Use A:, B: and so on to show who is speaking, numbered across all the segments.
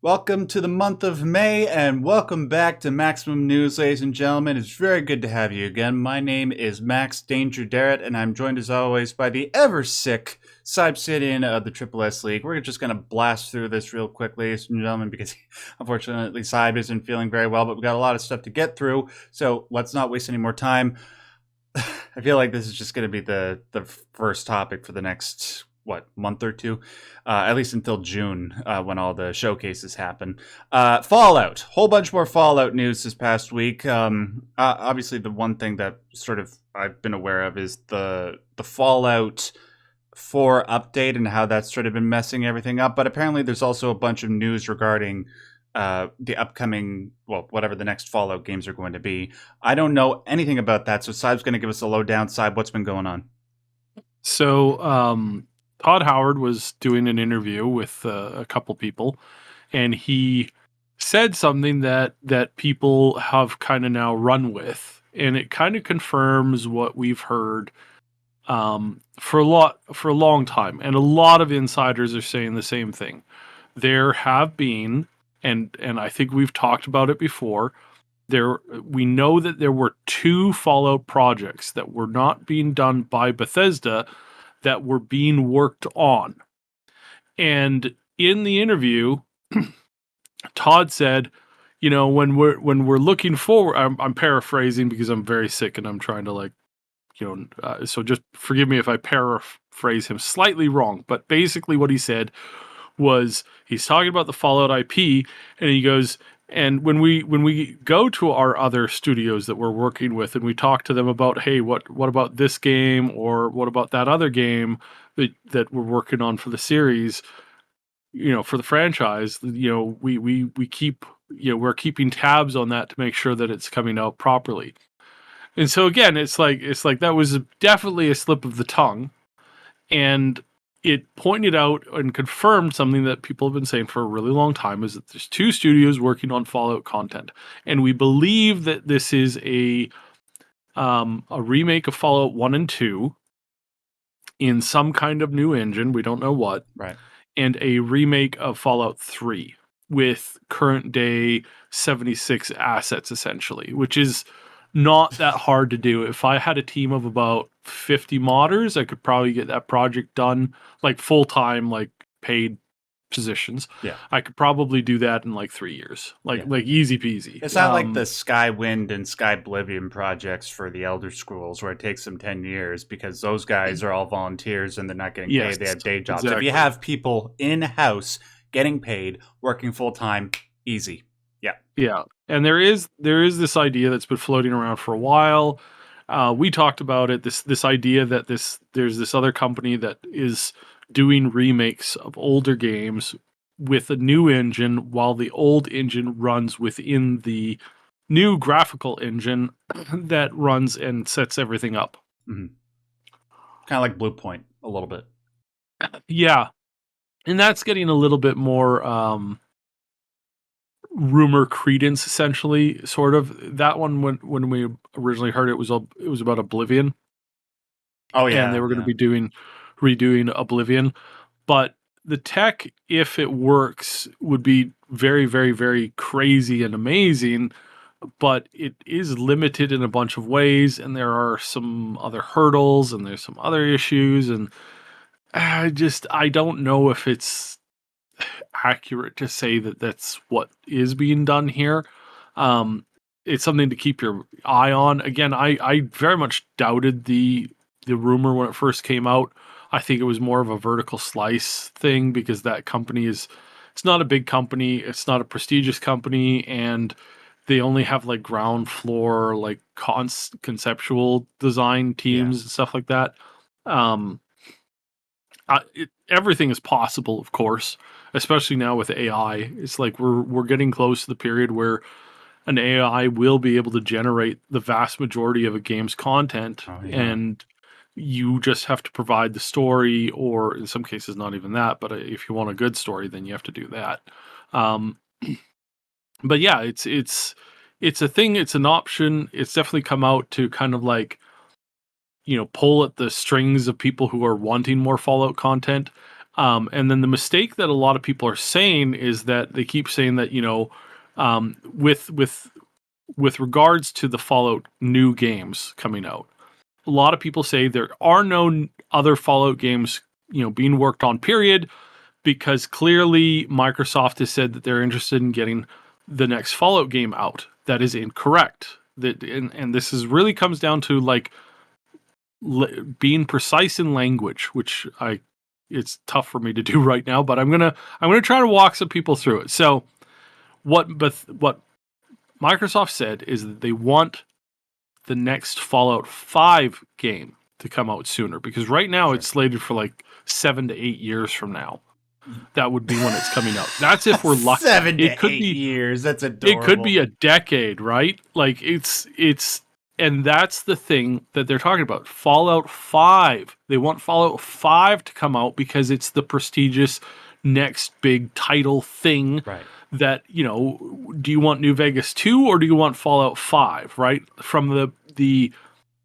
A: Welcome to the month of May, and welcome back to Maximum News, ladies and gentlemen. It's very good to have you again. My name is Max Derrat, and I'm joined as always by the ever-sick Sybsidian of the Triple S League. We're just going to blast through this real quick, ladies and gentlemen, because unfortunately Syb isn't feeling very well, but we've got a lot of stuff to get through, so let's not waste any more time. I feel like this is just going to be the first topic for the next month or two, at least until June, when all the showcases happen. Fallout, whole bunch more Fallout news this past week. Obviously, the one thing that sort of I've been aware of is the Fallout 4 update and how that's sort of been messing everything up. But apparently, there's also a bunch of news regarding the upcoming, whatever the next Fallout games are going to be. I don't know anything about that, so Syb's going to give us a lowdown. Syb, what's been going on?
B: So, Todd Howard was doing an interview with a couple people, and he said something that people have kind of now run with, and it kind of confirms what we've heard for a long time, and a lot of insiders are saying the same thing. There have been, and I think we've talked about it before. We know that there were 2 Fallout projects that were not being done by Bethesda that were being worked on. And in the interview, Todd said, you know, when we're looking forward, I'm paraphrasing because I'm very sick and I'm trying to so just forgive me if I paraphrase him slightly wrong. But basically what he said was he's talking about the Fallout IP, and he goes, and when we go to our other studios that we're working with and we talk to them about, hey, what about this game, or what about that other game that we're working on for the series, for the franchise, we keep, we're keeping tabs on that to make sure that it's coming out properly. And so again, it's like that was definitely a slip of the tongue, and it pointed out and confirmed something that people have been saying for a really long time, is that there's 2 studios working on Fallout content. And we believe that this is a remake of Fallout 1 and 2 in some kind of new engine. We don't know what.
A: Right.
B: And a remake of Fallout 3 with current day 76 assets, essentially, which is not that hard to do. If I had a team of about 50 modders, I could probably get that project done, like full-time, like paid positions.
A: Yeah.
B: I could probably do that in like 3 years, like easy peasy.
A: It's not like the Skywind and Skyblivion projects for the Elder Scrolls where it takes them 10 years, because those guys are all volunteers and they're not getting paid. They have day jobs. Exactly. If you have people in-house getting paid, working full-time, easy.
B: Yeah. And there is this idea that's been floating around for a while. We talked about it, this idea that there's this other company that is doing remakes of older games with a new engine, while the old engine runs within the new graphical engine that runs and sets everything up.
A: Mm-hmm. Kind of like Blue Point a little bit.
B: Yeah. And that's getting a little bit more rumor credence, essentially, sort of. That one, when we originally heard it was about Oblivion.
A: Oh yeah,
B: and they were going to be redoing Oblivion, but the tech, if it works, would be very, very, very crazy and amazing. But it is limited in a bunch of ways, and there are some other hurdles, and there's some other issues, and I don't know if it's accurate to say that that's what is being done here. It's something to keep your eye on. Again, I very much doubted the rumor when it first came out. I think it was more of a vertical slice thing, because that company it's not a big company, it's not a prestigious company, and they only have like ground floor, like conceptual design teams and stuff like that. Everything is possible, of course, especially now with AI. It's like we're getting close to the period where an AI will be able to generate the vast majority of a game's content, and you just have to provide the story, or in some cases not even that, but if you want a good story, then you have to do that. But yeah, it's a thing, it's an option. It's definitely come out to kind of like, pull at the strings of people who are wanting more Fallout content. And then the mistake that a lot of people are saying is that they keep saying that, with regards to the Fallout new games coming out, a lot of people say there are no other Fallout games, being worked on, period, because clearly Microsoft has said that they're interested in getting the next Fallout game out. That is incorrect. And this is really comes down to like being precise in language, which it's tough for me to do right now, but I'm gonna try to walk some people through it. So what Microsoft said is that they want the next Fallout 5 game to come out sooner, because right now
A: Sure.
B: it's slated for like 7 to 8 years from now. That would be when it's coming out. That's if we're lucky.
A: 7 to
B: It could
A: 8
B: be
A: years. That's adorable.
B: it could be a decade, right? Like it's and that's the thing that they're talking about. Fallout 5. They want Fallout 5 to come out because it's the prestigious next big title thing.
A: Right.
B: That, do you want New Vegas 2 or do you want Fallout 5, right? From the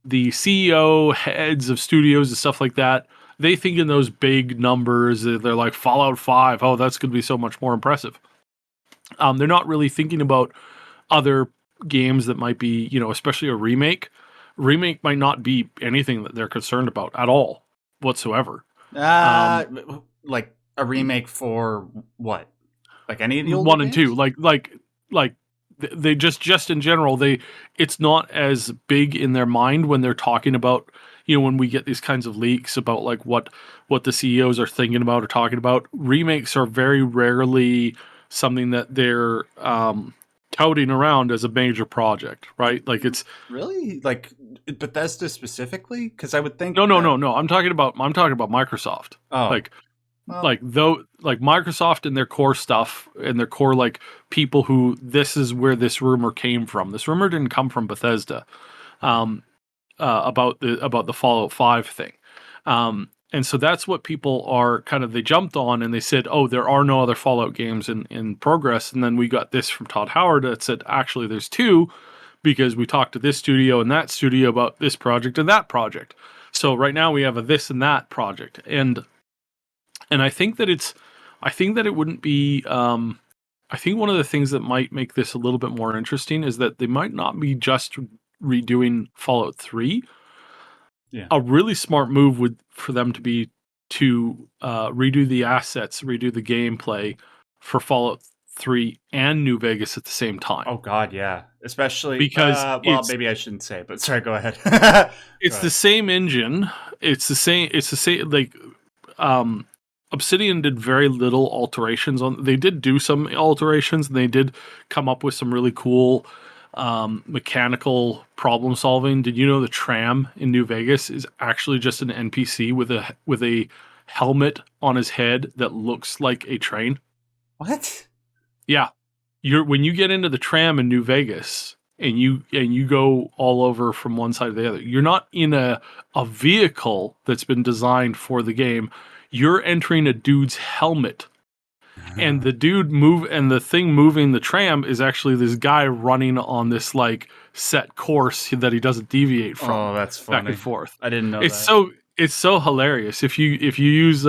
B: CEO heads of studios and stuff like that, they think in those big numbers. They're like, Fallout 5, oh, that's going to be so much more impressive. They're not really thinking about other games that might be, especially a remake. Remake might not be anything that they're concerned about at all whatsoever.
A: Like a remake for what? Like any of the old
B: 1 and 2,
A: games?
B: like they just in general, it's not as big in their mind when they're talking about, when we get these kinds of leaks about like what the CEOs are thinking about or talking about. Remakes are very rarely something that they're touting around as a major project, right? Like it's
A: Really? Like Bethesda specifically? Because I would think
B: no. I'm talking about Microsoft.
A: Oh,
B: Like
A: well,
B: like Microsoft and their core stuff and their core like people who, this is where this rumor came from. This rumor didn't come from Bethesda, about the Fallout 5 thing. And so that's what people are kind of, they jumped on and they said, oh, there are no other Fallout games in progress. And then we got this from Todd Howard that said, actually, there's 2, because we talked to this studio and that studio about this project and that project. So right now we have a this and that project. And I think that it wouldn't be, I think one of the things that might make this a little bit more interesting is that they might not be just redoing Fallout 3.
A: yeah.
B: A really smart move would for them to be to redo the assets, redo the gameplay for Fallout 3 and New Vegas at the same time.
A: Oh God, yeah. Especially,
B: Because
A: well, maybe I shouldn't say, but sorry, go ahead.
B: it's the same engine. It's the same like Obsidian did very little alterations on. They did do some alterations, and they did come up with some really cool mechanical problem solving. Did you know the tram in New Vegas is actually just an NPC with a helmet on his head that looks like a train?
A: What?
B: Yeah, when you get into the tram in New Vegas and you go all over from one side to the other, you're not in a vehicle that's been designed for the game. You're entering a dude's helmet. And the the thing moving the tram is actually this guy running on this like set course that he doesn't deviate from,
A: Oh, that's
B: back
A: funny.
B: and forth.
A: I didn't know
B: It's
A: that.
B: so hilarious. If you use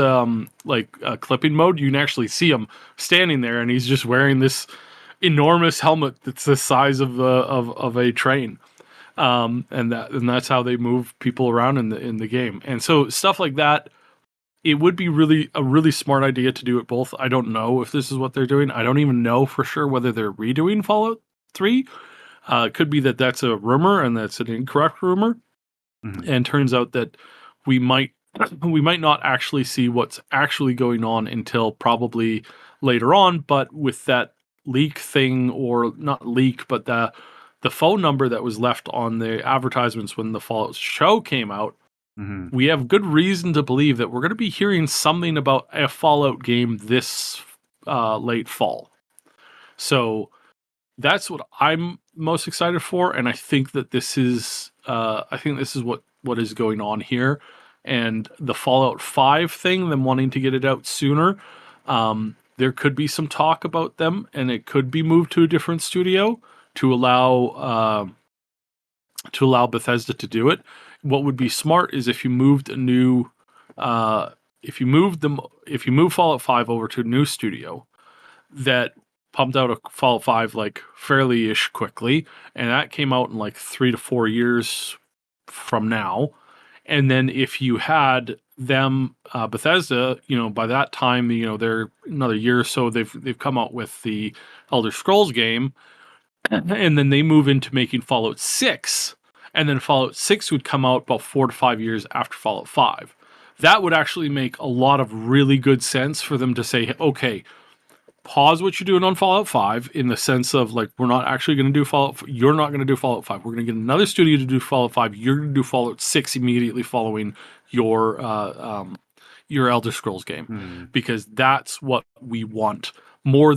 B: like clipping mode, you can actually see him standing there, and he's just wearing this enormous helmet that's the size of a train. And that's how they move people around in the game. And so stuff like that, it would be a really smart idea to do it both. I don't know if this is what they're doing. I don't even know for sure whether they're redoing Fallout 3. It could be that that's a rumor and that's an incorrect rumor.
A: Mhm.
B: And turns out that we might not actually see what's actually going on until probably later on. But with that leak thing, or not leak, but the phone number that was left on the advertisements when the Fallout show came out,
A: Mhm.
B: we have good reason to believe that we're going to be hearing something about a Fallout game this late fall. So that's what I'm most excited for, and I think that this is what is going on here. And the Fallout 5 thing, them wanting to get it out sooner, there could be some talk about them, and it could be moved to a different studio to allow Bethesda to do it. What would be smart is if you moved a new if you move Fallout 5 over to a new studio that pumped out a Fallout 5 like fairly-ish quickly, and that came out in like 3 to 4 years from now. And then if you had them, Bethesda, by that time, they're another year or so, they've come out with the Elder Scrolls game, and then they move into making Fallout 6, and then Fallout 6 would come out about 4 to 5 years after Fallout 5. That would actually make a lot of really good sense for them to say, okay, pause what you're doing on Fallout 5 in the sense of like, we're not actually going to do Fallout. You're not going to do Fallout 5. We're going to get another studio to do Fallout 5. You're going to do Fallout 6 immediately following your Elder Scrolls game, because that's what we want more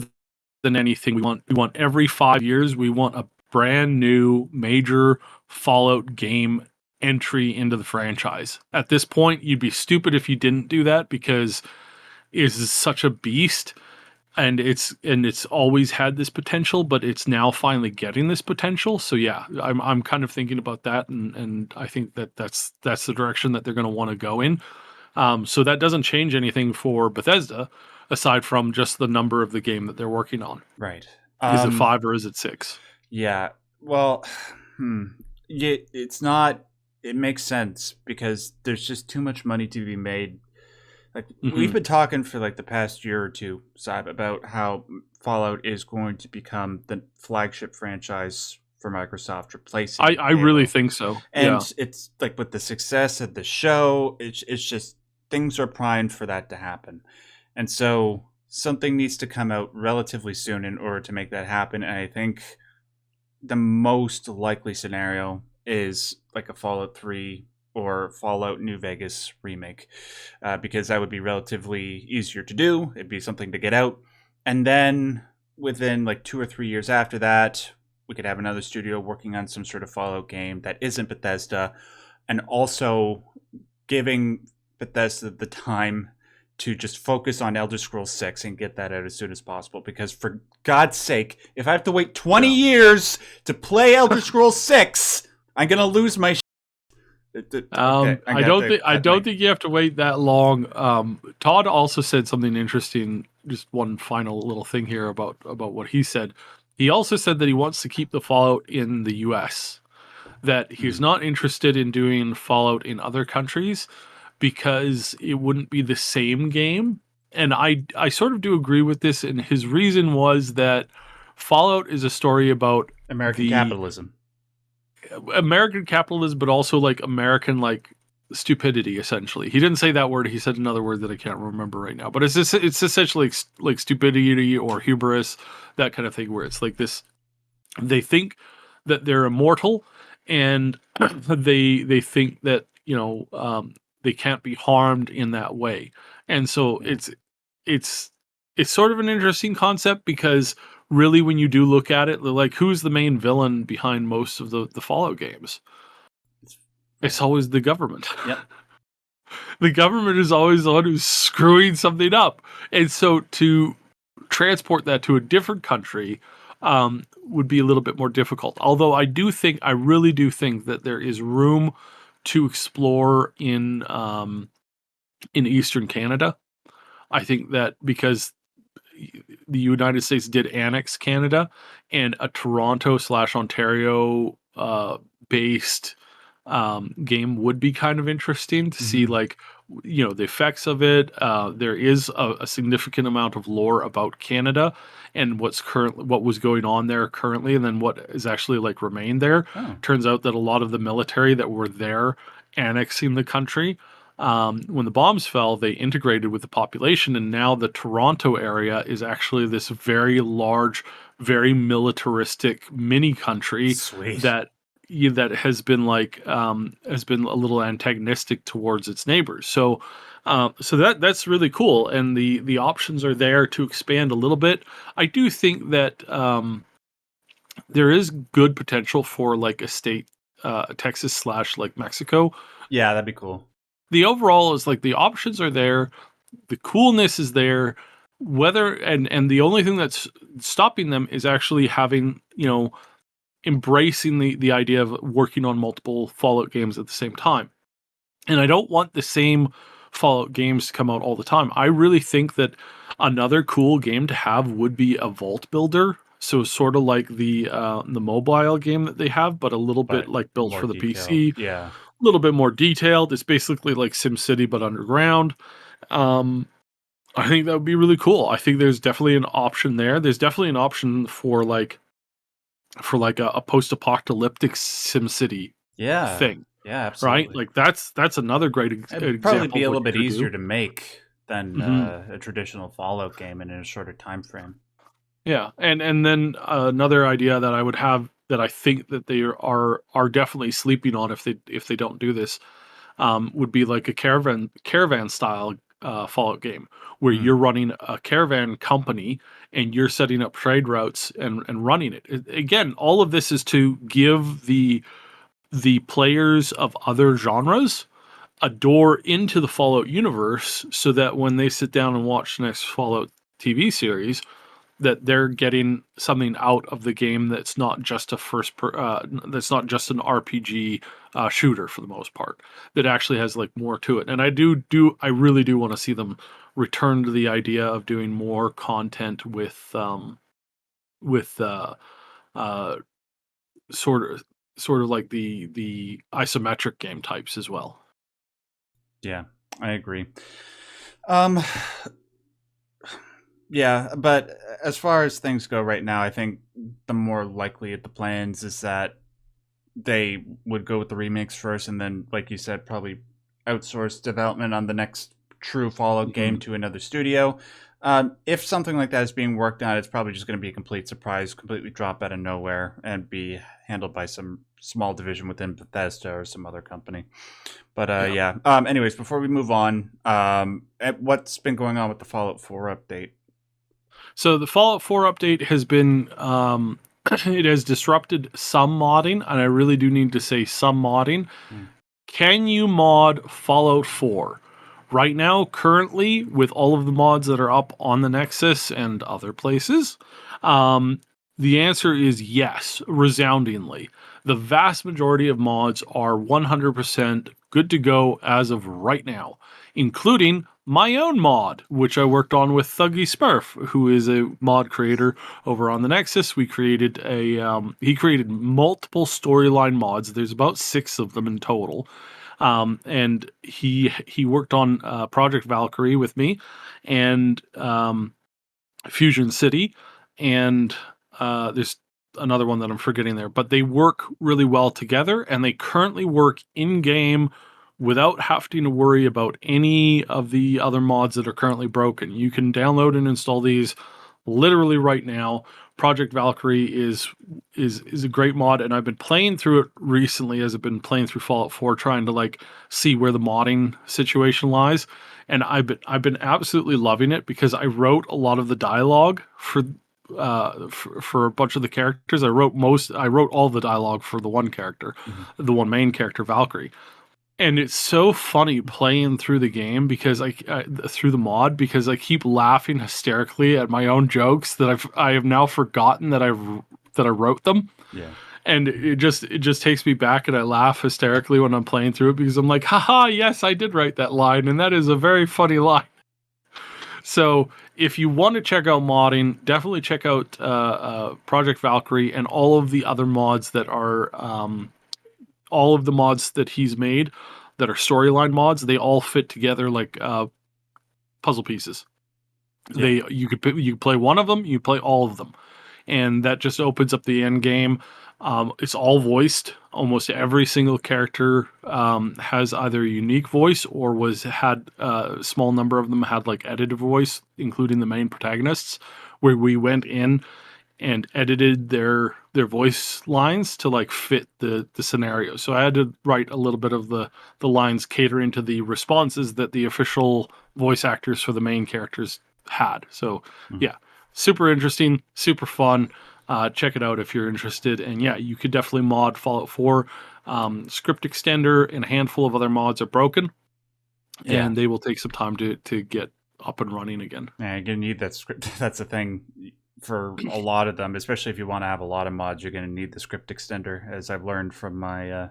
B: than anything. We want every 5 years, we want a brand new major Fallout game entry into the franchise. At this point, you'd be stupid if you didn't do that, because it is such a beast. And it's always had this potential, but it's now finally getting this potential. So yeah, I'm kind of thinking about that, and I think that's the direction that they're going to want to go in. So that doesn't change anything for Bethesda, aside from just the number of the game that they're working on.
A: Right.
B: Is it 5 or is it 6?
A: Yeah. Well, yeah, it's not. It makes sense because there's just too much money to be made. Like we've been talking for like the past year or two, Saib, about how Fallout is going to become the flagship franchise for Microsoft, replacing
B: I really think so.
A: And it's like with the success of the show, it's just things are primed for that to happen. And so something needs to come out relatively soon in order to make that happen. And I think the most likely scenario is like a Fallout 3 or Fallout New Vegas remake, because that would be relatively easier to do. It'd be something to get out. And then within like 2 or 3 years after that, we could have another studio working on some sort of Fallout game that isn't Bethesda, and also giving Bethesda the time to just focus on Elder Scrolls 6 and get that out as soon as possible. Because for God's sake, if I have to wait 20 years to play Elder Scrolls 6, I'm going to lose my
B: I don't think you have to wait that long. Todd also said something interesting. Just one final little thing here about what he said. He also said that he wants to keep the Fallout in the U.S. That he's not interested in doing Fallout in other countries because it wouldn't be the same game. And I sort of do agree with this. And his reason was that Fallout is a story about
A: American capitalism,
B: but also like American like stupidity. Essentially, he didn't say that word. He said another word that I can't remember right now. But it's essentially like stupidity or hubris, that kind of thing, where it's like this: they think that they're immortal, and they think that they can't be harmed in that way. And so it's sort of an interesting concept, because really, when you do look at it, like, who's the main villain behind most of the Fallout games? It's always the government.
A: Yep.
B: The government is always the one who's screwing something up. And so to transport that to a different country would be a little bit more difficult. Although I really do think that there is room to explore in Eastern Canada. I think that because the United States did annex Canada, and a Toronto/Ontario based game would be kind of interesting to see, like, the effects of it. There is a significant amount of lore about Canada and what was going on there currently, and then what is actually like remained there. Turns out that a lot of the military that were there annexing the country, when the bombs fell, they integrated with the population, and now the Toronto area is actually this very large, very militaristic mini country.
A: Sweet.
B: that has been a little antagonistic towards its neighbors. So that's really cool, and the options are there to expand a little bit. I do think that there is good potential for like a state, Texas / like Mexico.
A: Yeah, that'd be cool.
B: The overall is like the options are there, the coolness is there, and the only thing that's stopping them is actually having, embracing the idea of working on multiple Fallout games at the same time. And I don't want the same Fallout games come out all the time. I really think that another cool game to have would be a vault builder. So sort of like the mobile game that they have, but a little bit
A: But
B: like built
A: more
B: for the
A: detailed.
B: PC,
A: Yeah.
B: a little bit more detailed. It's basically like SimCity but underground. Um, I think that would be really cool. I think there's definitely an option there. There's definitely an option for a post-apocalyptic SimCity
A: Yeah.
B: thing,
A: Yeah,
B: right?
A: absolutely.
B: Like that's another great
A: It'd probably
B: example
A: be
B: of
A: a
B: what
A: little
B: you
A: bit
B: could do.
A: easier to make than
B: Hmm.
A: a traditional Fallout game and in a shorter time frame.
B: Yeah, and then another idea that I would have that I think that they are definitely sleeping on if they don't do this, would be like a caravan style Fallout game where
A: Mm.
B: you're running a caravan company and you're setting up trade routes and running it. Again, all of this is to give the players of other genres a door into the Fallout universe, so that when they sit down and watch the next Fallout TV series, that they're getting something out of the game that's not just that's not just an RPG shooter for the most part, that actually has like more to it. And I really do want to see them return to the idea of doing more content with uh sort of like the isometric game types as well.
A: Yeah, I agree. Um, yeah, but as far as things go right now, I think the more likely of the plans is that they would go with the remakes first, and then, like you said, probably outsource development on the next true Fallout game
B: Mhm.
A: to another studio. If something like that is being worked on, it's probably just going to be a complete surprise, completely drop out of nowhere, and be handled by some small division within Bethesda or some other company. But
B: Yeah.
A: yeah. Anyways, before we move on, what's been going on with the Fallout 4 update?
B: So the Fallout 4 update has been it has disrupted some modding, and I really do need to say some modding.
A: Hmm.
B: Can you mod Fallout 4? Right now, currently, with all of the mods that are up on the Nexus and other places, um, the answer is yes, resoundingly. The vast majority of mods are 100% good to go as of right now, including my own mod, which I worked on with Thuggy Smurf, who is a mod creator over on the Nexus. He created multiple storyline mods. There's about 6 of them in total. And he worked on Project Valkyrie with me, and Fusion City, and there's another one that I'm forgetting there. But they work really well together, and they currently work in game without having to worry about any of the other mods that are currently broken. You can download and install these literally right now. Project Valkyrie is a great mod, and I've been playing through it recently as I've been playing through Fallout 4, trying to like see where the modding situation lies. And I've been absolutely loving it because I wrote a lot of the dialogue for a bunch of the characters. I wrote all the dialogue for the one character,
A: Mhm.
B: the one main character, Valkyrie. And it's so funny playing through the game because through the mod, because I keep laughing hysterically at my own jokes that I have now forgotten that I wrote them.
A: Yeah.
B: And it just takes me back, and I laugh hysterically when I'm playing through it because I'm like, haha, yes, I did write that line, and that is a very funny line. So if you want to check out modding, definitely check out Project Valkyrie and all of the other mods that are all of the mods that he's made that are storyline mods. They all fit together like puzzle pieces.
A: Yeah.
B: You could play one of them, you play all of them, and that just opens up the end game. It's all voiced. Almost every single character has either a unique voice or had a small number of them had like edited voice, including the main protagonists, where we went in and edited their voice lines to like fit the scenario. So I had to write a little bit of the lines catering to the responses that the official voice actors for the main characters had. So
A: Mhm.
B: yeah, super interesting, super fun. Check it out if you're interested. And yeah, you could definitely mod Fallout 4. Script extender and a handful of other mods are broken,
A: Yeah.
B: and they will take some time to get up and running again.
A: Yeah, you're gonna need that script. That's the thing for a lot of them, especially if you want to have a lot of mods. You're gonna need the script extender, as I've learned from my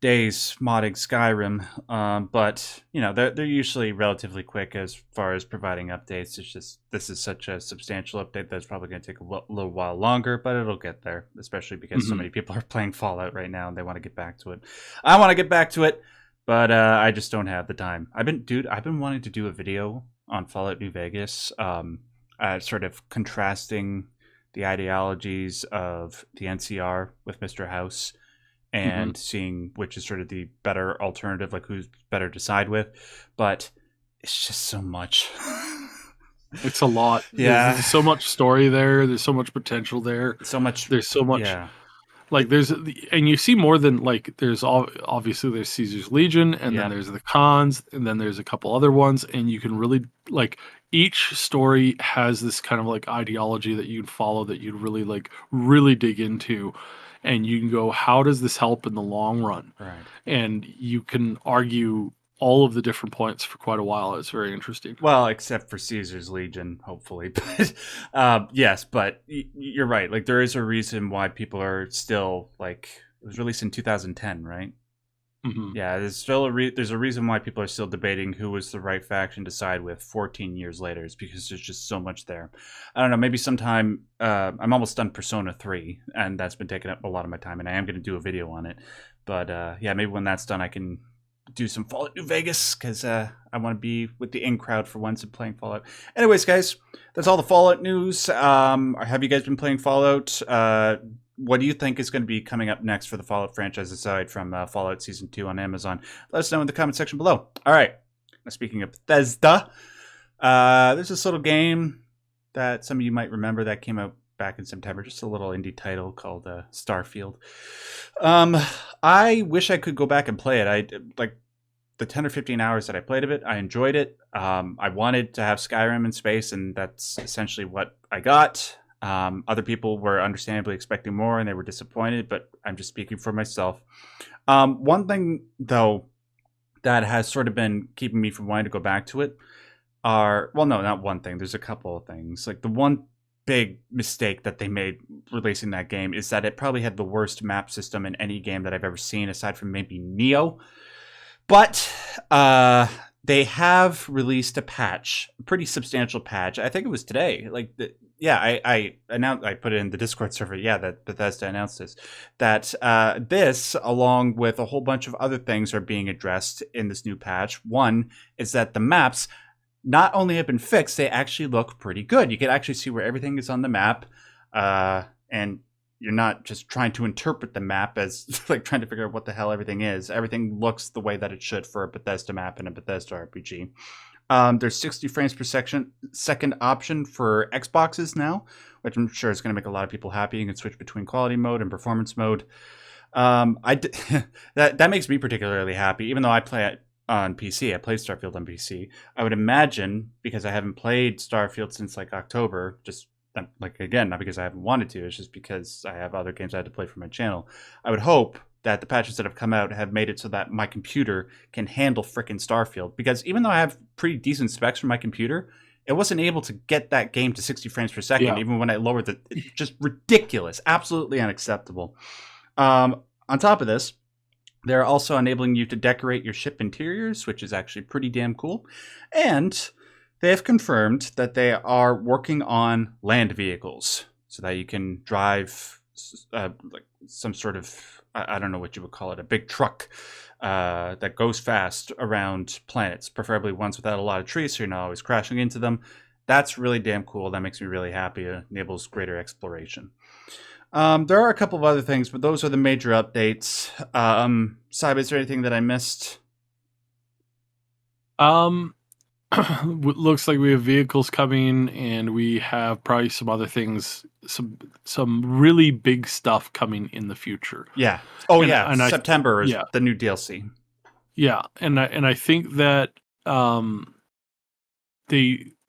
A: days modding Skyrim, but they're usually relatively quick as far as providing updates. It's just this is such a substantial update that's probably going to take a little while longer, but it'll get there, especially because so many people are playing Fallout right now and they want to get back to it. I want to get back to it, but I just don't have the time. I've been wanting to do a video on Fallout New Vegas, sort of contrasting the ideologies of the NCR with Mr. House and seeing which is sort of the better alternative, like who's better to side with. But it's just so much.
B: It's a lot.
A: Yeah.
B: There's so much story there. There's so much potential there.
A: So much.
B: There's so much.
A: Yeah.
B: Like and you see more than like there's obviously there's Caesar's Legion, and then there's the cons, and then there's a couple other ones, and you can really like each story has this kind of like ideology that you'd follow that you'd really dig into, and you can go, how does this help in the long run?
A: Right.
B: And you can argue all of the different points for quite a while. It's very interesting.
A: Well, except for Caesar's Legion, hopefully. But yes, but you're right. Like there is a reason why people are still like it was released in 2010, right? Yeah, there's still there's a reason why people are still debating who was the right faction to side with 14 years later. It's because there's just so much there. I don't know, maybe sometime I'm almost done Persona 3, and that's been taking up a lot of my time, and I am going to do a video on it. But yeah, maybe when that's done I can do some Fallout New Vegas, because I want to be with the in crowd for once and playing Fallout. Anyways, guys, that's all the Fallout news. Have you guys been playing Fallout? What do you think is going to be coming up next for the Fallout franchise aside from Fallout Season 2 on Amazon? Let us know in the comment section below. All right. Now, speaking of Bethesda, there's this little game that some of you might remember that came out back in September. Just a little indie title called Starfield. I wish I could go back and play it. I like the 10 or 15 hours that I played of it. I enjoyed it. I wanted to have Skyrim in space, and that's essentially what I got. Other people were understandably expecting more, and they were disappointed, but I'm just speaking for myself. One thing, though, that has sort of been keeping me from wanting to go back to it well, no, not one thing. There's a couple of things. Like the one big mistake that they made releasing that game is that it probably had the worst map system in any game that I've ever seen, aside from maybe Neo. But they have released a patch, a pretty substantial patch. I think it was today. I announced, I put it in the Discord server. Yeah, that Bethesda announced this. That this, along with a whole bunch of other things, are being addressed in this new patch. One is that the maps not only have been fixed, they actually look pretty good. You can actually see where everything is on the map, and you're not just trying to interpret the map as like trying to figure out what the hell everything is. Everything looks the way that it should for a Bethesda map and a Bethesda RPG. There's 60 frames per second option for Xboxes now, which I'm sure is going to make a lot of people happy. You can switch between quality mode and performance mode. That makes me particularly happy, even though I play it on PC. I play Starfield on PC. I would imagine, because I haven't played Starfield since like October, just like again, not because I haven't wanted to, it's just because I have other games I had to play for my channel. I would hope that the patches that have come out have made it so that my computer can handle frickin' Starfield, because even though I have pretty decent specs for my computer, it wasn't able to get that game to 60 frames per second, even when I lowered the... It's just ridiculous. Absolutely unacceptable. On top of this, they're also enabling you to decorate your ship interiors, which is actually pretty damn cool. And they have confirmed that they are working on land vehicles so that you can drive like some sort of, I don't know what you would call it, a big truck that goes fast around planets, preferably ones without a lot of trees so you're not always crashing into them. That's really damn cool. That makes me really happy. It enables greater exploration. There are a couple of other things, but those are the major updates. Saib, is there anything that I missed?
B: Looks like we have vehicles coming, and we have probably some other things, some really big stuff coming in the future.
A: Yeah. Oh, and September is the new DLC.
B: Yeah, and I think that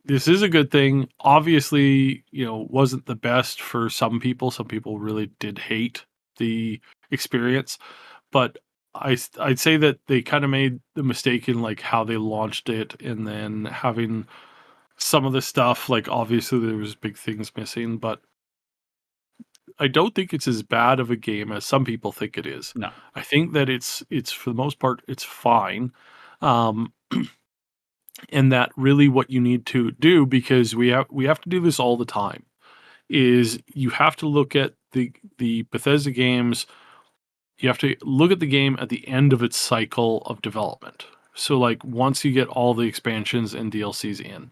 B: this is a good thing. Obviously, wasn't the best for some people. Some people really did hate the experience, but I'd say that they kind of made the mistake in like how they launched it, and then having some of the stuff, like obviously there was big things missing, but I don't think it's as bad of a game as some people think it is.
A: No.
B: I think that it's for the most part it's fine. Um, and that really what you need to do, because we have to do this all the time, is you have to look at the Bethesda games. You have to look at the game at the end of its cycle of development. So like once you get all the expansions and DLCs in,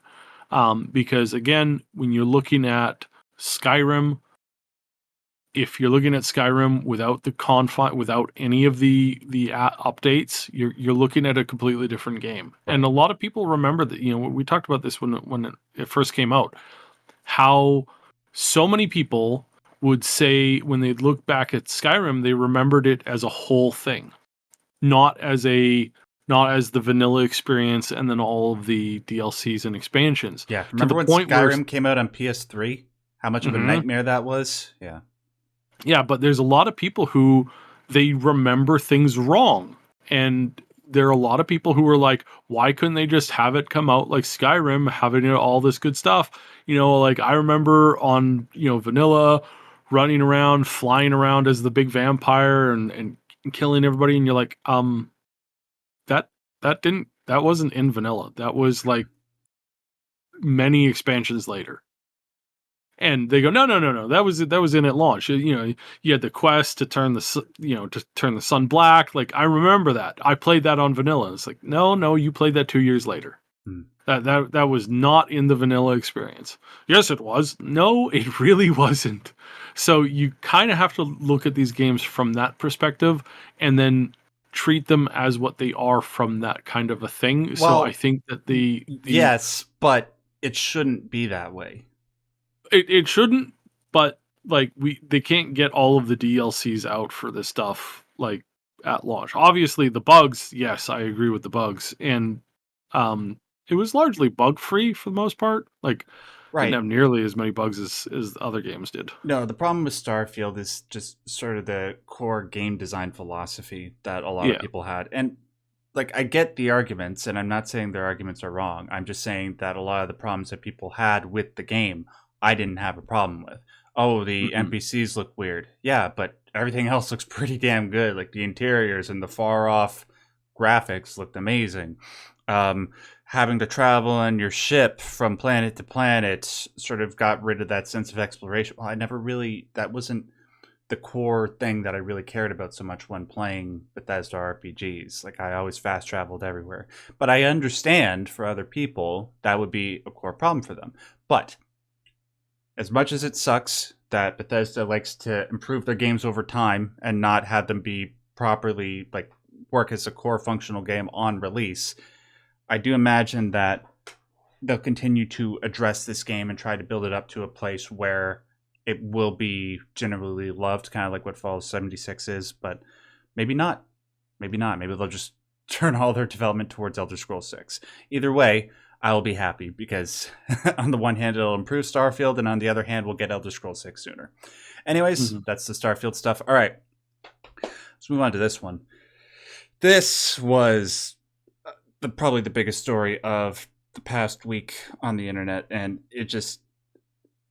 B: because again, when you're looking at Skyrim, if you're looking at Skyrim without the confine, without any of the updates, you're looking at a completely different game.
A: Right.
B: And a lot of people remember that. We talked about this when it first came out, how so many people would say when they look back at Skyrim, they remembered it as a whole thing, not as the vanilla experience and then all of the DLCs and expansions.
A: Yeah.
B: To
A: Remember
B: the
A: when
B: point where
A: Skyrim came out on PS3? How much of a nightmare that was? Yeah.
B: Yeah, but there's a lot of people who they remember things wrong. And there are a lot of people who are like, why couldn't they just have it come out like Skyrim, having all this good stuff? Like I remember on, vanilla, running around, flying around as the big vampire and killing everybody. And you're like, that that wasn't in vanilla. That was like many expansions later. And they go, no, no, no, no. That was in at launch. You had the quest to turn the sun black. Like I remember that. I played that on vanilla. It's like, no, you played that 2 years later.
A: Hmm.
B: That was not in the vanilla experience. Yes, it was. No, it really wasn't. So you kind of have to look at these games from that perspective, and then treat them as what they are from that kind of a thing.
A: Well,
B: so I think that
A: yes, but it shouldn't be that way.
B: It shouldn't, but like they can't get all of the DLCs out for this stuff like at launch. Obviously the bugs, yes, I agree with the bugs. And it was largely bug free for the most part. Like didn't have nearly as many bugs as other games did.
A: No, the problem with Starfield is just sort of the core game design philosophy that a lot of people had. And like I get the arguments, and I'm not saying their arguments are wrong. I'm just saying that a lot of the problems that people had with the game I didn't have a problem with. Oh, the NPCs look weird. Yeah, but everything else looks pretty damn good. Like the interiors and the far off graphics looked amazing. Having to travel on your ship from planet to planet sort of got rid of that sense of exploration. Well, that wasn't the core thing that I really cared about so much when playing Bethesda RPGs. Like I always fast traveled everywhere. But I understand for other people that would be a core problem for them. But as much as it sucks that Bethesda likes to improve their games over time and not have them be properly like work as a core functional game on release, I do imagine that they'll continue to address this game and try to build it up to a place where it will be generally loved, kind of like what Fallout 76 is, but maybe not. Maybe not. Maybe they'll just turn all their development towards Elder Scrolls 6. Either way, I will be happy because on the one hand, it'll improve Starfield, and on the other hand, we'll get Elder Scrolls 6 sooner. Anyways, that's the Starfield stuff. All right, let's move on to this one. This was probably the biggest story of the past week on the internet, and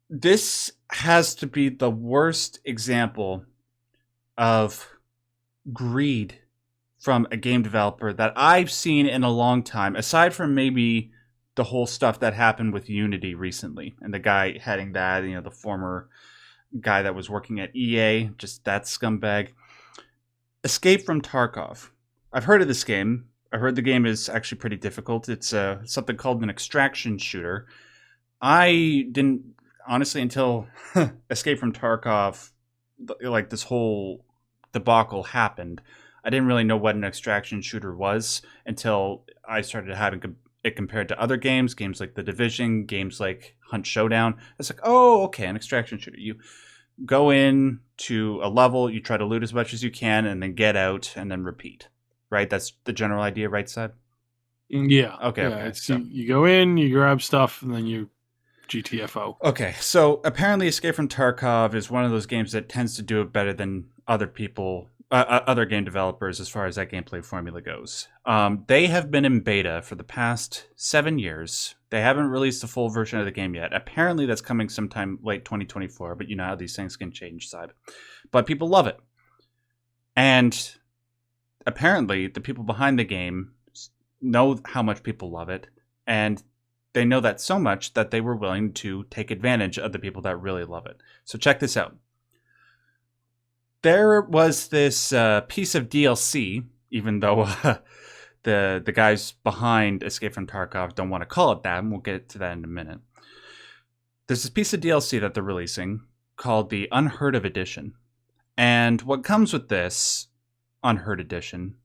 A: this has to be the worst example of greed from a game developer that I've seen in a long time, aside from maybe the whole stuff that happened with Unity recently and the guy heading that, the former guy that was working at EA, just that scumbag. Escape from Tarkov. I've heard of this game. I heard the game is actually pretty difficult. It's something called an extraction shooter. I didn't, honestly, until Escape from Tarkov, like this whole debacle happened, I didn't really know what an extraction shooter was until I started having it compared to other games like The Division, games like Hunt Showdown. It's like, oh, okay, an extraction shooter. You go in to a level, you try to loot as much as you can, and then get out, and then repeat. Right? That's the general idea, right, Seb?
B: Yeah.
A: Okay.
B: Yeah, okay. So you go in, you grab stuff, and then you GTFO.
A: Okay, so apparently Escape from Tarkov is one of those games that tends to do it better than other people other game developers as far as that gameplay formula goes. They have been in beta for the past 7 years. They haven't released a full version of the game yet. Apparently, that's coming sometime late 2024, but you know how these things can change, Side. But people love it. And apparently, the people behind the game know how much people love it, and they know that so much that they were willing to take advantage of the people that really love it. So check this out. There was this piece of DLC, even though the guys behind Escape from Tarkov don't want to call it that, and we'll get to that in a minute. There's this piece of DLC that they're releasing called the Unheard of Edition. And what comes with this Unheard Edition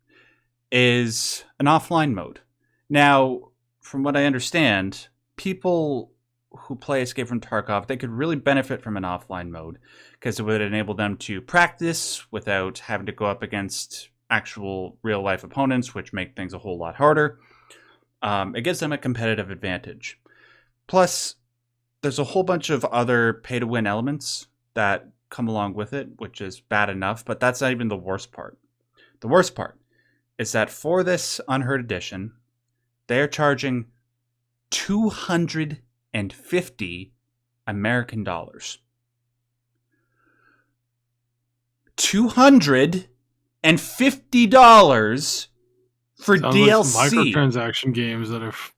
A: is an offline mode. Now, from what I understand, people who play Escape from Tarkov, they could really benefit from an offline mode because it would enable them to practice without having to go up against actual real-life opponents, which make things a whole lot harder. It gives them a competitive advantage. Plus, there's a whole bunch of other pay-to-win elements that come along with it, which is bad enough, but that's not even the worst part. The worst part is that for this Unheard Edition, they're charging $250 American dollars. $250 for
B: Sounds
A: DLC.
B: like microtransaction games that I've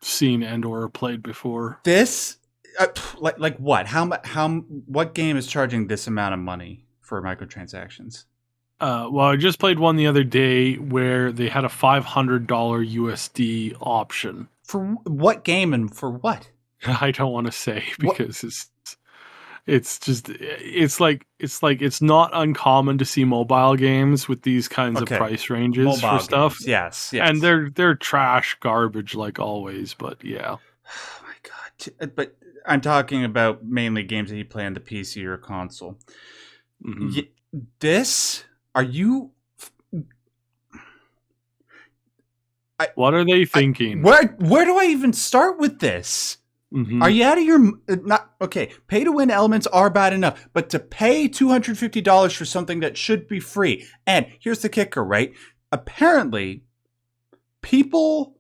B: seen and or played before.
A: This, like what? What game is charging this amount of money for microtransactions?
B: Well, I just played one the other day where they had a $500 USD option.
A: For what game and for what?
B: I don't want to say because it's not uncommon to see mobile games with these kinds of price ranges mobile for stuff.
A: Games. Yes,
B: and they're trash garbage like always. But yeah,
A: oh my god! But I'm talking about mainly games that you play on the PC or console. Mm-hmm. Are you?
B: What are they thinking?
A: Where do I even start with this? Mm-hmm. Are you out of your not okay? Pay to win elements are bad enough, but to pay $250 for something that should be free. And here's the kicker, right? Apparently, people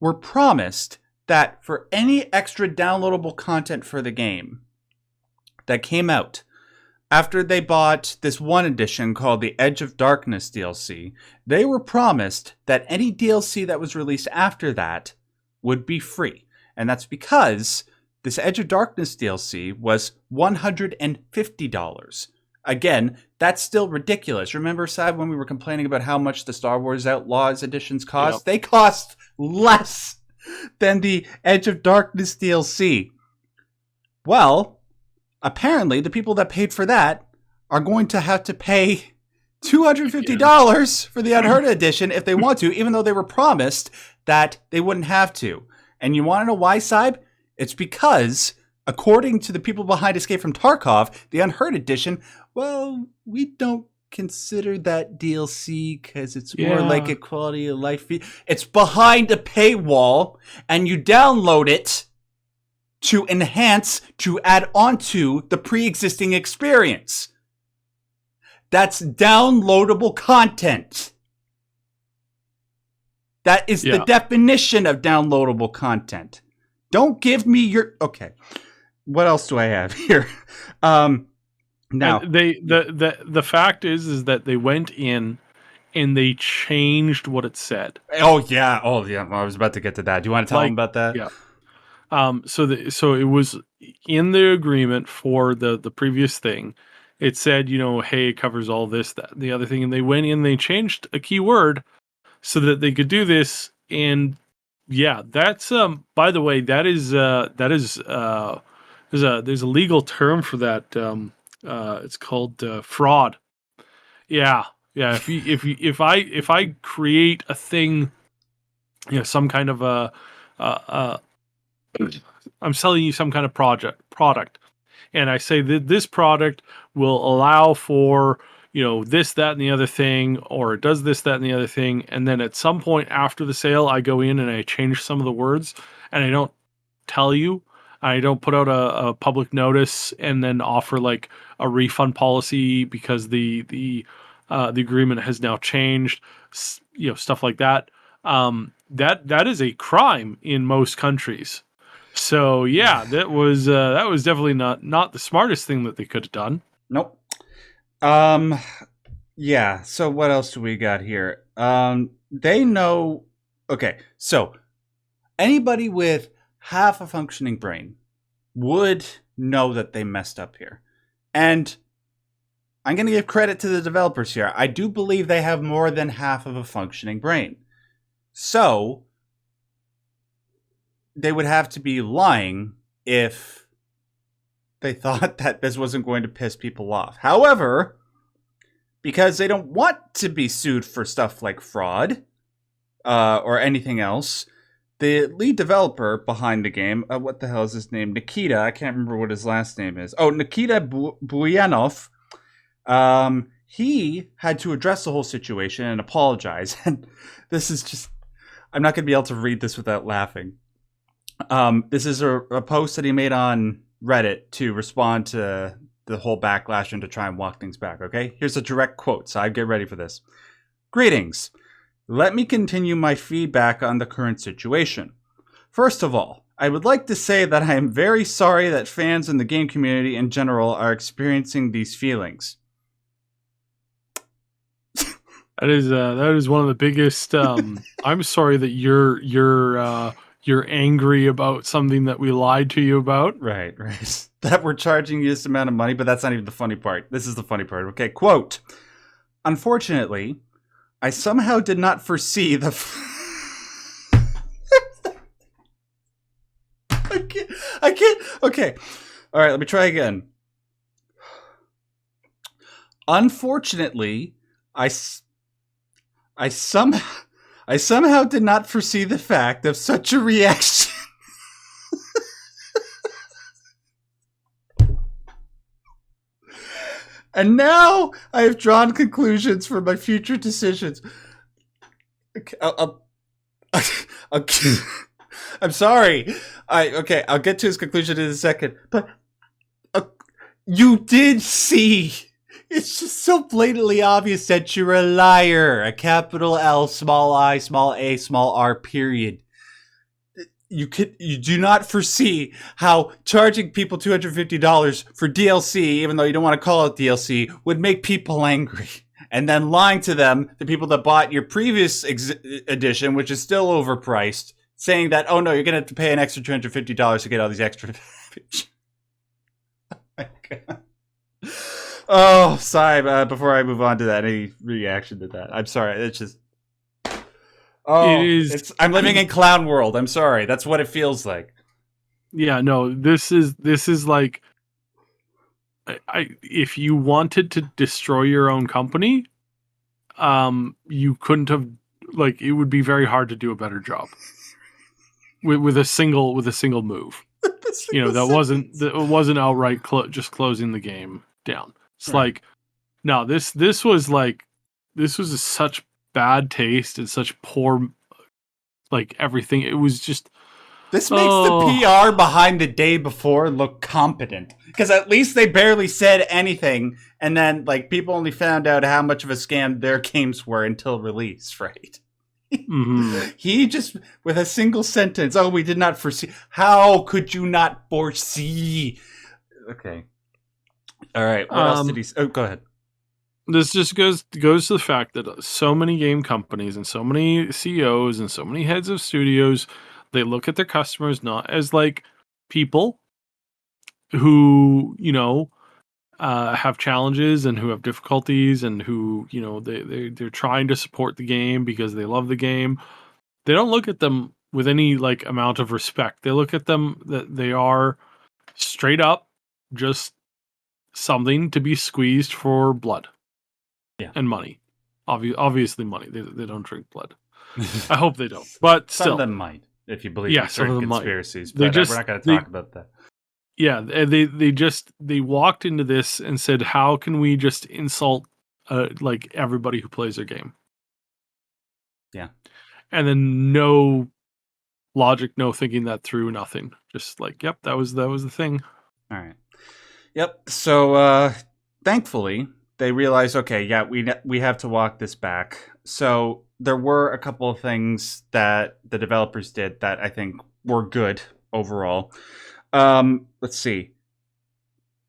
A: were promised that for any extra downloadable content for the game that came out after they bought this one edition called the Edge of Darkness DLC, they were promised that any DLC that was released after that would be free. And that's because this Edge of Darkness DLC was $150. Again, that's still ridiculous. Remember, Sab, when we were complaining about how much the Star Wars Outlaws editions cost? Yep. They cost less than the Edge of Darkness DLC. Well, apparently the people that paid for that are going to have to pay $250 for the Unheard edition if they want to, even though they were promised that they wouldn't have to. And you want to know why, Saib? It's because, according to the people behind Escape from Tarkov, the Unheard edition, well, we don't consider that DLC because it's more like a quality of life fee. It's behind a paywall, and you download it to enhance, to add onto the pre-existing experience. That's downloadable content. That is the definition of downloadable content. Don't give me your... Okay. What else do I have here? Now,
B: the fact is that they went in and they changed what it said.
A: Oh yeah. I was about to get to that. Do you want to tell them about that?
B: Yeah. So it was in the agreement for the previous thing. It said, hey, it covers all this, that, and the other thing, and they went in, they changed a keyword so that they could do this. And yeah, that's by the way, there's a legal term for that. It's called fraud. Yeah. If I create a thing, some kind of I'm selling you some kind of product, and I say that this product will allow for this, that, and the other thing, or it does this, that, and the other thing. And then at some point after the sale, I go in and I change some of the words, and I don't tell you. I don't put out a public notice and then offer like a refund policy because the The agreement has now changed, stuff like that. That is a crime in most countries. So yeah, that was definitely not the smartest thing that they could have done.
A: Nope. Yeah, so what else do we got here? They know. Okay, so anybody with half a functioning brain would know that they messed up here. And I'm going to give credit to the developers here. I do believe they have more than half of a functioning brain. So they would have to be lying if they thought that this wasn't going to piss people off. However, because they don't want to be sued for stuff like fraud or anything else, the lead developer behind the game, what the hell is his name? Nikita. I can't remember what his last name is. Oh, Nikita Buyanov. He had to address the whole situation and apologize. And this is just, I'm not going to be able to read this without laughing. This is a post that he made on Reddit to respond to the whole backlash and to try and walk things back, okay? Here's a direct quote, so I get ready for this. Greetings. Let me continue my feedback on the current situation. First of all, I would like to say that I am very sorry that fans in the game community in general are experiencing these feelings.
B: That is one of the biggest. I'm sorry that you're angry about something that we lied to you about.
A: Right. That we're charging you this amount of money, but that's not even the funny part. This is the funny part. Okay, quote. Unfortunately, I somehow did not foresee the... I can't. Okay. All right, let me try again. Unfortunately, I somehow did not foresee the fact of such a reaction. And now I have drawn conclusions for my future decisions. Okay, I'm sorry. I'll get to his conclusion in a second. But you did see. It's just so blatantly obvious that you're a liar. A capital L, small I, small a, small r, period. You do not foresee how charging people $250 for DLC, even though you don't want to call it DLC, would make people angry. And then lying to them, the people that bought your previous edition, which is still overpriced, saying that, oh no, you're going to have to pay an extra $250 to get all these extra... Oh my God. Oh, Cy, before I move on to that, any reaction to that? I'm sorry, it's just... Oh, I'm living in clown world. I'm sorry. That's what it feels like.
B: Yeah, no, this is like, if you wanted to destroy your own company, you couldn't have, like, it would be very hard to do a better job with a single move. That wasn't outright just closing the game down. It's right. Like, no, this was such bad taste and such poor, like, everything. It was just...
A: This makes the PR behind the day before look competent. Because at least they barely said anything, and then, like, people only found out how much of a scam their games were until release, right?
B: Mm-hmm.
A: He just, with a single sentence, we did not foresee. How could you not foresee? Okay. All right. What else did he say? Oh, go ahead.
B: This just goes to the fact that so many game companies and so many CEOs and so many heads of studios, they look at their customers not as like people who, have challenges and who have difficulties and who, they're trying to support the game because they love the game. They don't look at them with any like amount of respect. They look at them that they are straight up just something to be squeezed for blood.
A: Yeah.
B: And money. Obviously money. They don't drink blood. I hope they don't. But still.
A: Some of them might, if you believe in certain conspiracies. But we're not going to talk about that.
B: Yeah, they walked into this and said, how can we just insult like everybody who plays their game?
A: Yeah. And
B: then no logic, no thinking that through, nothing. Just like, yep, that was the thing.
A: All right. Yep. So thankfully, they realized, okay, yeah, we have to walk this back. So there were a couple of things that the developers did that I think were good overall. Let's see.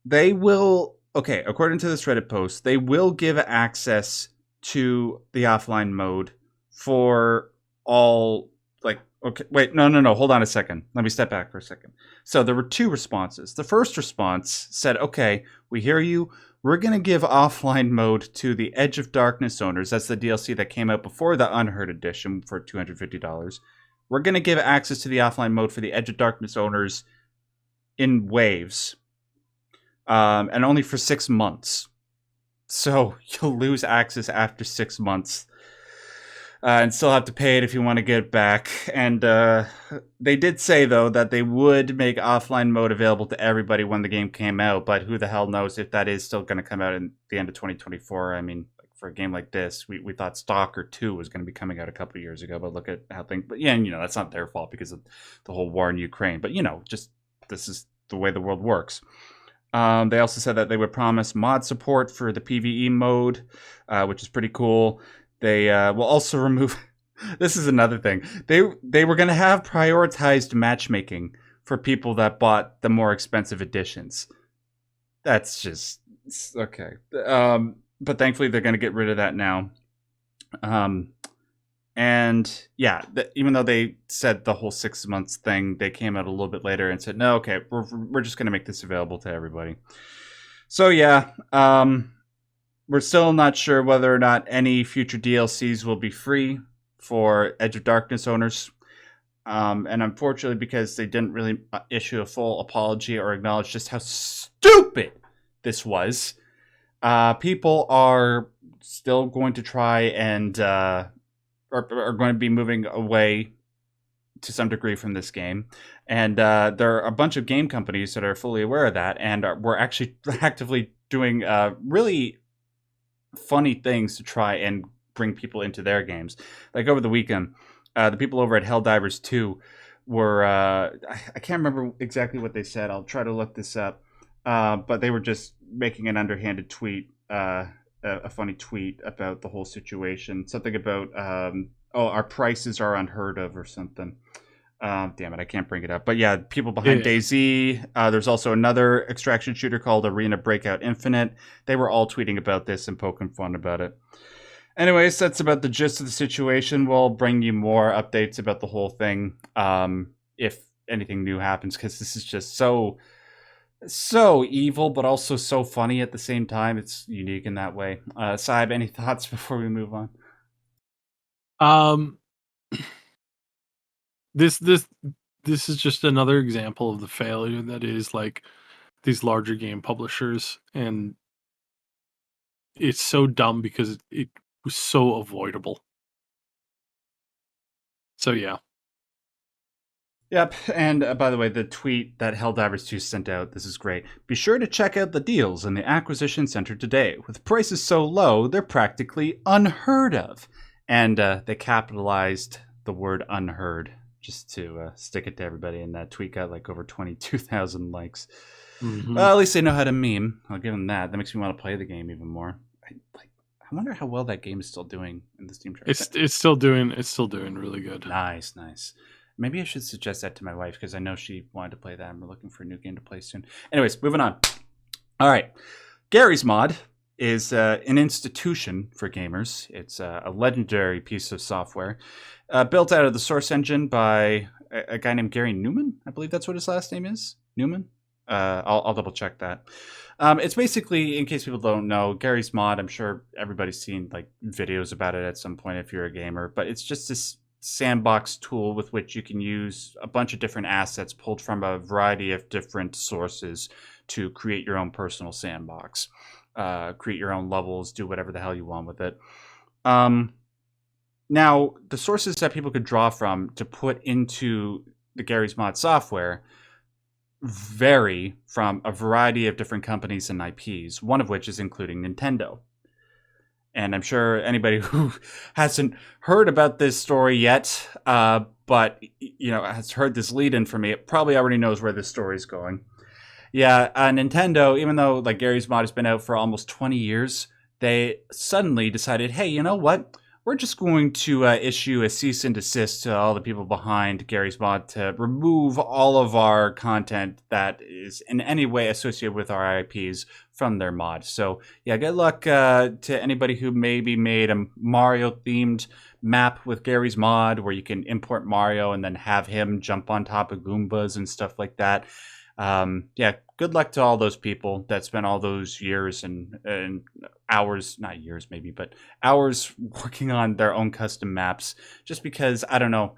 A: They will, okay, according to this Reddit post, they will give access to the offline mode for all, like, okay, wait, no, hold on a second. Let me step back for a second. So there were two responses. The first response said, okay, we hear you. We're going to give offline mode to the Edge of Darkness owners. That's the DLC that came out before the Unheard Edition for $250. We're going to give access to the offline mode for the Edge of Darkness owners in waves. And only for 6 months. So you'll lose access after 6 months. And still have to pay it if you want to get it back. And they did say, though, that they would make offline mode available to everybody when the game came out. But who the hell knows if that is still going to come out in the end of 2024. I mean, for a game like this, we thought Stalker 2 was going to be coming out a couple of years ago. But look at how things... But yeah, and, that's not their fault because of the whole war in Ukraine. But, just this is the way the world works. They also said that they would promise mod support for the PvE mode, which is pretty cool. They will also remove... This is another thing. They were going to have prioritized matchmaking for people that bought the more expensive editions. That's just... Okay. But thankfully, they're going to get rid of that now. And yeah, even though they said the whole 6 months thing, they came out a little bit later and said, no, okay, we're just going to make this available to everybody. So yeah, we're still not sure whether or not any future DLCs will be free for Edge of Darkness owners. And unfortunately, because they didn't really issue a full apology or acknowledge just how stupid this was, people are still going to try and... are going to be moving away to some degree from this game. And there are a bunch of game companies that are fully aware of that, and we're actually actively doing really funny things to try and bring people into their games. Like over the weekend, the people over at Helldivers 2 were... I can't remember exactly what they said. I'll try to look this up. But they were just making an underhanded tweet, a funny tweet about the whole situation. Something about, our prices are unheard of or something. Damn it, I can't bring it up. But yeah, people behind DayZ. There's also another extraction shooter called Arena Breakout Infinite. They were all tweeting about this and poking fun about it. Anyways, that's about the gist of the situation. We'll bring you more updates about the whole thing if anything new happens, because this is just so evil, but also so funny at the same time. It's unique in that way. Saib, any thoughts before we move on?
B: This is just another example of the failure that is like these larger game publishers, and it's so dumb because it was so avoidable. So yeah.
A: Yep, and by the way, the tweet that Helldivers 2 sent out, this is great. Be sure to check out the deals in the Acquisition Center today. With prices so low, they're practically unheard of. And they capitalized the word unheard just to stick it to everybody, and that tweet got like over 22,000 likes.
B: Mm-hmm.
A: Well, at least they know how to meme. I'll give them that. That makes me want to play the game even more. I wonder how well that game is still doing in the Steam chart.
B: It's still doing really good.
A: Nice. Maybe I should suggest that to my wife, because I know she wanted to play that, and we're looking for a new game to play soon. Anyways, moving on. All right. Garry's Mod is an institution for gamers. It's a legendary piece of software built out of the Source engine by a guy named Gary Newman. I believe that's what his last name is. Newman? I'll double check that. It's basically, in case people don't know, Garry's Mod, I'm sure everybody's seen like videos about it at some point if you're a gamer, but it's just this sandbox tool with which you can use a bunch of different assets pulled from a variety of different sources to create your own personal sandbox, create your own levels, do whatever the hell you want with it. Now, the sources that people could draw from to put into the Garry's Mod software vary from a variety of different companies and IPs, one of which is including Nintendo. And I'm sure anybody who hasn't heard about this story yet, but has heard this lead-in from me, probably already knows where this story is going. Yeah, Nintendo, even though like Garry's Mod has been out for almost 20 years, they suddenly decided, hey, you know what? We're just going to issue a cease and desist to all the people behind Gary's Mod to remove all of our content that is in any way associated with our IPs from their mod. So, yeah, good luck to anybody who maybe made a Mario themed map with Gary's Mod where you can import Mario and then have him jump on top of Goombas and stuff like that. Yeah, good luck to all those people that spent all those years and hours, not years maybe, but hours working on their own custom maps. Just because, I don't know,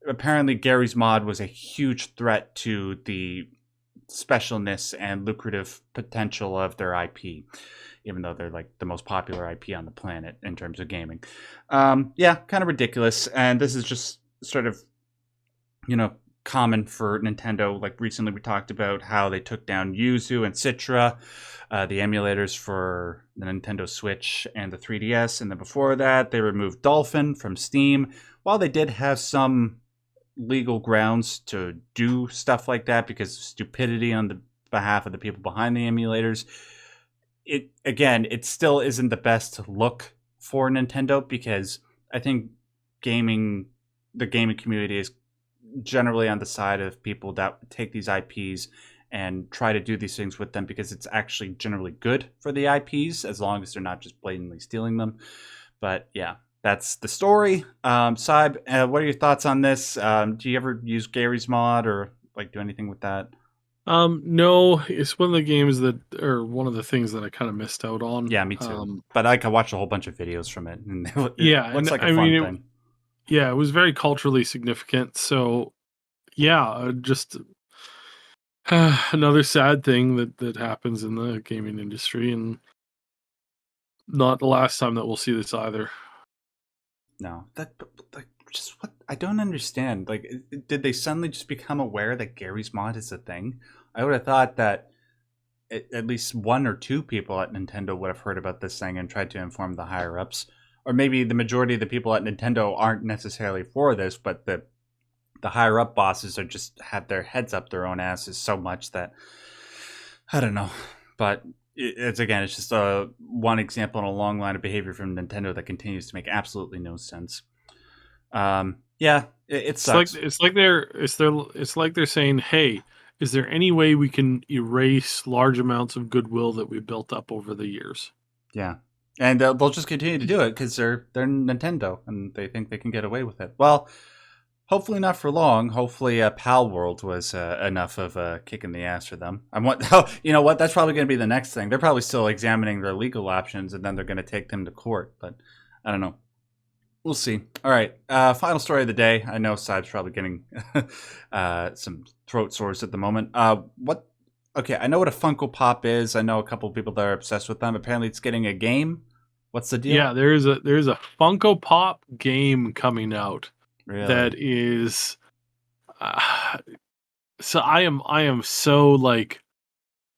A: apparently Gary's Mod was a huge threat to the specialness and lucrative potential of their IP, even though they're like the most popular IP on the planet in terms of gaming. Yeah, kind of ridiculous. And this is just sort of, you know, common for Nintendo. Like recently we talked about how they took down Yuzu and Citra, the emulators for the Nintendo Switch and the 3DS. And then before that, they removed Dolphin from Steam. While they did have some legal grounds to do stuff like that because of stupidity on the behalf of the people behind the emulators, it still isn't the best look for Nintendo, because I think the gaming community is generally on the side of people that take these IPs and try to do these things with them because it's actually generally good for the IPs as long as they're not just blatantly stealing them. But yeah, that's the story. Saib, what are your thoughts on this? Do you ever use Gary's Mod or like do anything with that?
B: No, it's one of the games that, or one of the things that I kind of missed out on.
A: Yeah, me too. But I could watch a whole bunch of videos from it, and it
B: Yeah,
A: looks
B: and
A: like a
B: I mean,
A: fun thing.
B: yeah, it was very culturally significant. So, yeah, just another sad thing that happens in the gaming industry, and not the last time that we'll see this either.
A: No, like just what I don't understand. Like, did they suddenly just become aware that Gary's Mod is a thing? I would have thought that at least one or two people at Nintendo would have heard about this thing and tried to inform the higher ups, or maybe the majority of the people at Nintendo aren't necessarily for this, but the higher up bosses are just have their heads up their own asses so much that I don't know. But it's just a one example in a long line of behavior from Nintendo that continues to make absolutely no sense. Yeah, it
B: It's like
A: sucks.
B: it's like they're saying, "Hey, is there any way we can erase large amounts of goodwill that we built up over the years?"
A: Yeah, and they'll just continue to do it because they're Nintendo and they think they can get away with it. Well, hopefully not for long. Hopefully, Pal World was enough of a kick in the ass for them. Oh, you know what? That's probably going to be the next thing. They're probably still examining their legal options, and then they're going to take them to court. But I don't know. We'll see. All right. Final story of the day. I know Saib's probably getting some throat sores at the moment. What? Okay, I know what a Funko Pop is. I know a couple of people that are obsessed with them. Apparently, it's getting a game. What's the deal?
B: Yeah, there's a Funko Pop game coming out
A: Really?
B: that is uh, so I am so like,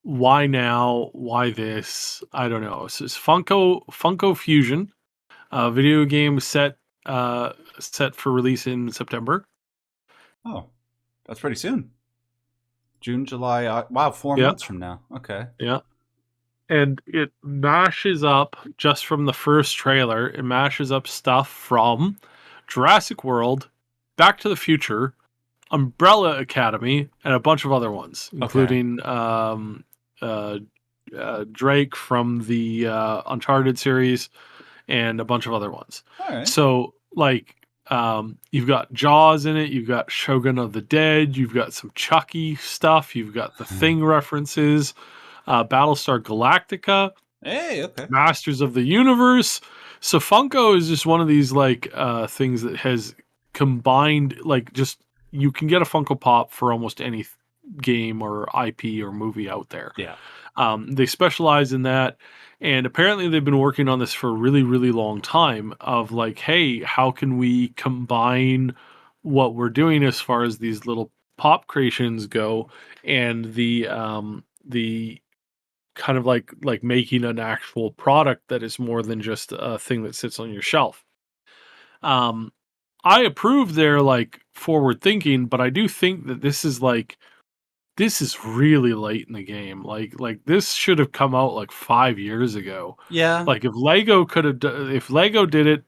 B: why now? Why this? I don't know. So it's Funko Fusion, a video game set for release in September.
A: Oh, that's pretty soon. June, July. Wow, 4 months from now. Okay.
B: Yeah. And it mashes up, just from the first trailer, it mashes up stuff from Jurassic World, Back to the Future, Umbrella Academy, and a bunch of other ones,
A: Okay.
B: including uh, Drake from the Uncharted series and a bunch of other ones.
A: All right.
B: So, like, you've got Jaws in it, you've got Shogun of the Dead, you've got some Chucky stuff, you've got the Thing references, Battlestar Galactica,
A: Hey. Okay.
B: Masters of the Universe. So Funko is just one of these like things that has combined, like, just, you can get a Funko Pop for almost any game or IP or movie out there.
A: Yeah.
B: They specialize in that, and apparently they've been working on this for a really, really long time. Of like, hey, how can we combine what we're doing as far as these little pop creations go, and the kind of like making an actual product that is more than just a thing that sits on your shelf. Um, I approve their like forward thinking, but I do think that this is like this is really late in the game. Like this should have come out like 5 years ago.
A: Yeah.
B: Like if Lego could have, if Lego did it,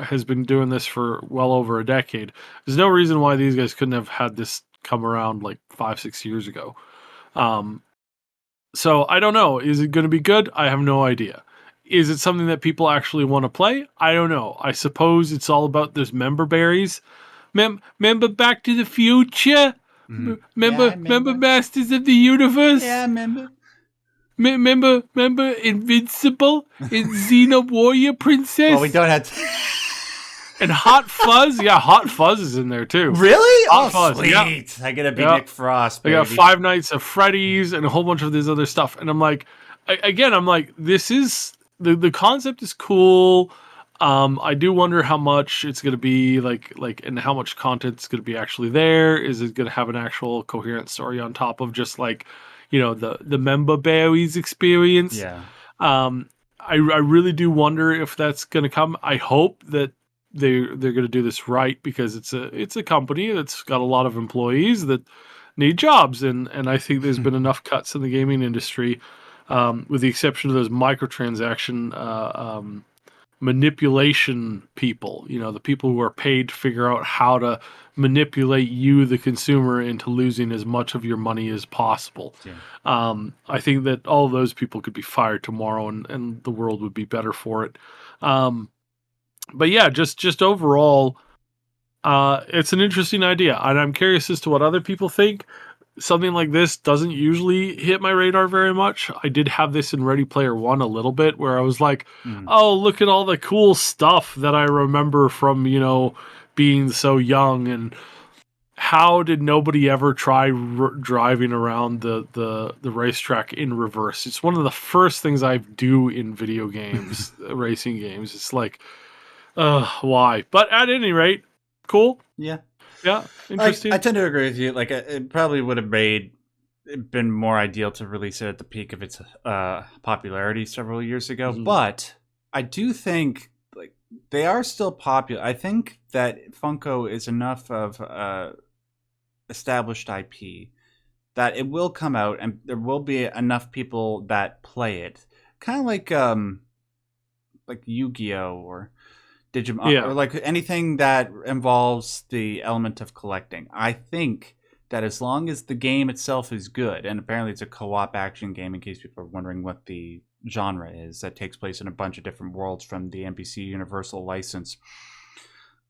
B: has been doing this for well over a decade. There's no reason why these guys couldn't have had this come around like 5-6 years ago. So I don't know. Is it going to be good? I have no idea. Is it something that people actually want to play? I don't know. I suppose it's all about those member berries. Remember Back to the Future?
A: Mhm. Yeah, I
B: Remember
A: remember.
B: Masters of the Universe?
A: Yeah, I remember.
B: Remember Invincible and Xena Warrior Princess?
A: Well, we don't have to.
B: And Hot Fuzz? Yeah, Hot Fuzz is in there too.
A: Really?
B: Hot
A: Oh,
B: Fuzz,
A: sweet.
B: yeah.
A: I get to be
B: Yeah.
A: Nick Frost,
B: They
A: baby.
B: got Five Nights of Freddy's and a whole bunch of this other stuff. And I'm like, this is the concept is cool. I do wonder how much it's going to be like, and how much content's going to be actually there. Is it going to have an actual coherent story on top of just like, the member berries experience?
A: Yeah.
B: I really do wonder if that's going to come. I hope that they're going to do this right, because it's a company that's got a lot of employees that need jobs, and I think there's been enough cuts in the gaming industry, with the exception of those microtransaction manipulation people. The people who are paid to figure out how to manipulate you, the consumer, into losing as much of your money as possible.
A: Yeah.
B: I think that all of those people could be fired tomorrow, and the world would be better for it. But yeah, just overall, it's an interesting idea, and I'm curious as to what other people think. Something like this doesn't usually hit my radar very much. I did have this in Ready Player One a little bit, where I was like, oh, look at all the cool stuff that I remember from, being so young, and how did nobody ever try driving around the racetrack in reverse? It's one of the first things I do in video games, racing games. It's like, why? But at any rate, cool.
A: Yeah.
B: Yeah, interesting.
A: I tend to agree with you. Like, it probably would have been more ideal to release it at the peak of its popularity several years ago.
B: Mhm.
A: But I do think like they are still popular. I think that Funko is enough of established IP that it will come out, and there will be enough people that play it. Kind of like Yu-Gi-Oh or Digimon,
B: Yeah.
A: or like anything that involves the element of collecting. I think that as long as the game itself is good, and apparently it's a co-op action game, in case people are wondering what the genre is, that takes place in a bunch of different worlds from the NBC Universal license.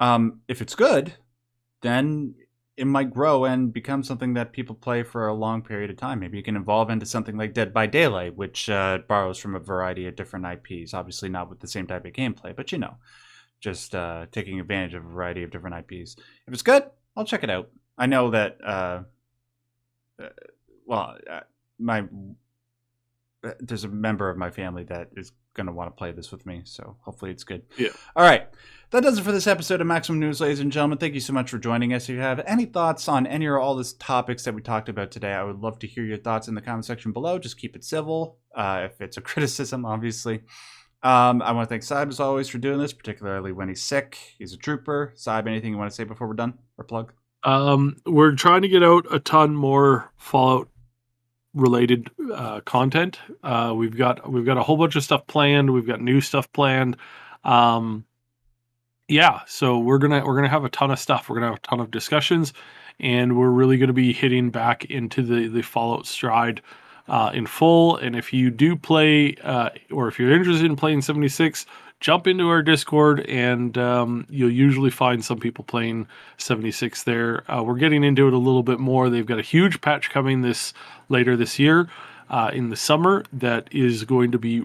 A: If it's good, then it might grow and become something that people play for a long period of time. Maybe it can evolve into something like Dead by Daylight, which borrows from a variety of different IPs. Obviously not with the same type of gameplay, but just taking advantage of a variety of different IPs. If it's good, I'll check it out. I know that, there's a member of my family that is going to want to play this with me, so hopefully it's good.
B: Yeah.
A: All right. That does it for this episode of Maximum News, ladies and gentlemen. Thank you so much for joining us. If you have any thoughts on any or all these topics that we talked about today, I would love to hear your thoughts in the comment section below. Just keep it civil. If it's a criticism, obviously. I want to thank Syb, as always, for doing this, particularly when he's sick. He's a trooper. Syb, anything you want to say before we're done, or plug?
B: We're trying to get out a ton more Fallout related content. We've got a whole bunch of stuff planned. We've got new stuff planned. So we're gonna have a ton of stuff. We're gonna have a ton of discussions, and we're really gonna be hitting back into the Fallout stride in full. And if you do play, or if you're interested in playing 76, jump into our Discord, and you'll usually find some people playing 76 there. We're getting into it a little bit more. They've got a huge patch coming later this year in the summer that is going to be,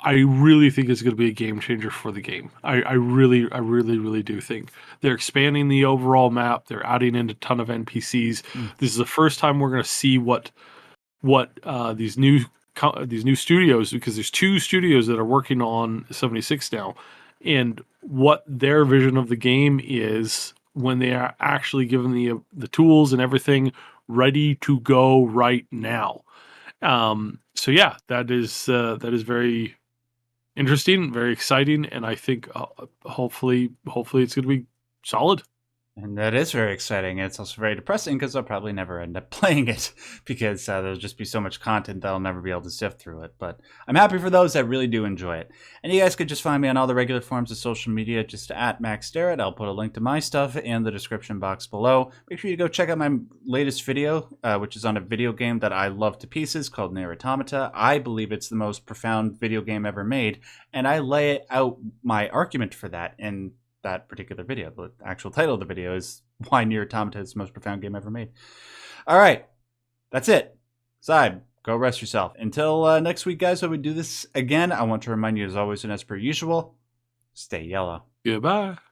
B: I really think it's going to be a game changer for the game. I really do think they're expanding the overall map. They're adding in a ton of NPCs. This is the first time we're going to see what these new studios, because there's 2 studios that are working on 76 now, and what their vision of the game is when they are actually given the tools and everything ready to go right now. So yeah, that is very interesting, very exciting, and I think hopefully it's going to be solid.
A: And that is very exciting. It's also very depressing because I'll probably never end up playing it because there'll just be so much content that I'll never be able to sift through it. But I'm happy for those that really do enjoy it. And you guys could just find me on all the regular forms of social media, just at Max Derrat. I'll put a link to my stuff in the description box below. Make sure you go check out my latest video, which is on a video game that I love to pieces called Nier Automata. I believe it's the most profound video game ever made, and I lay out my argument for that in that particular video. The actual title of the video is Why Nier Automata is the most profound game ever made. All right, that's it. Syb, go rest yourself. Until next week, guys, when we do this again, I want to remind you, as always and as per usual, stay yellow.
B: Goodbye.